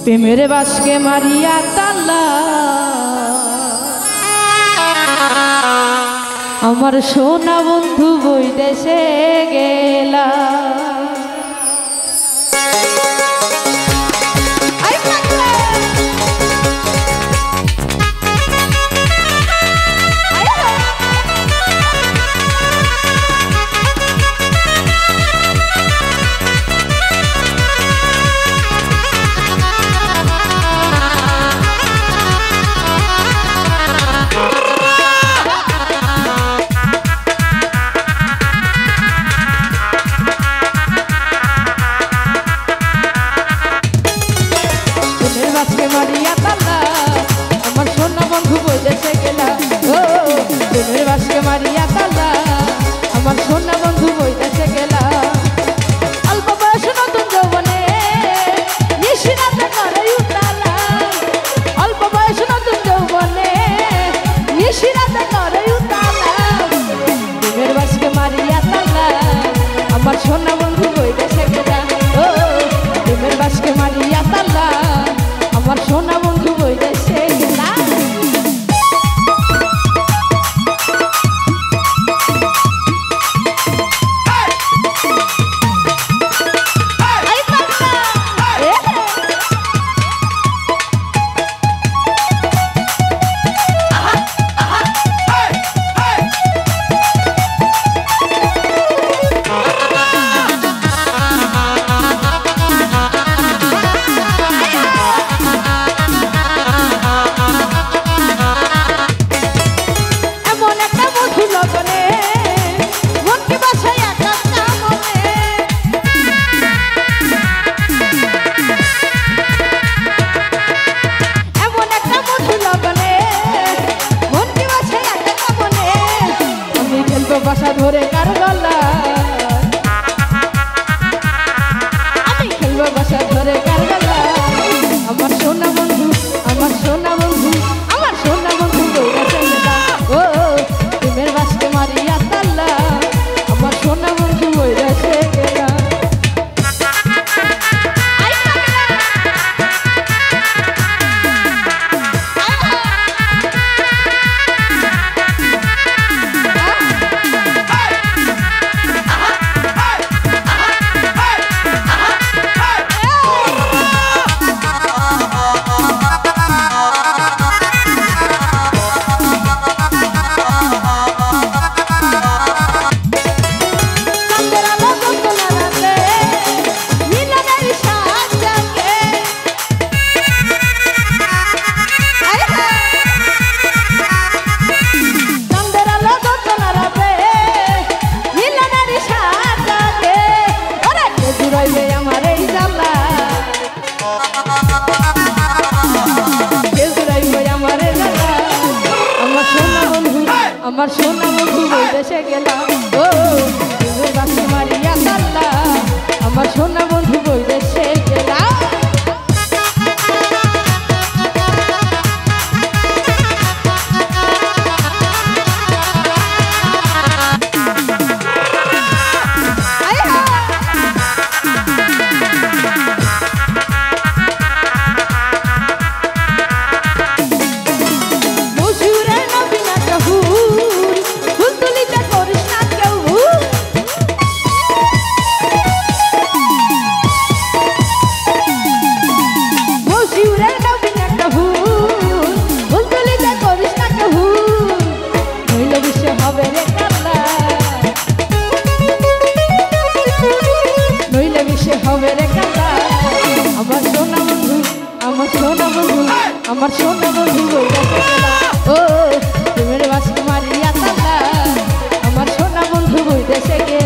प्रेमेर बासके मारिया ताला आमार सोना बंधु बइदेशे गेला। सोना बंधु बइदेशे गेला ओ प्रेमेर बासके मारिया ताला आमार सोना बंधु बइदेशे गेला। बासा धरे कार गला आमी खेलबो बासा धरे कार गला आमार सोना बंधु आमार सोना बंधु आमार सोना बंधु बइदेशे गेला ओ प्रेमेर बासके मारिया ताला आमार सोना बंधु बइदेशे गेला। आमार सोना बंधु बइदेशे गेला ओ प्रेमेर बासके मारिया ताला आमार सोना बंधु बइदेशे गेला। आमार सोना बंधु बइदेशे गेला ओ प्रेमेर बासके मारिया ताला आमार सोना बंधु बइदेशे गेला।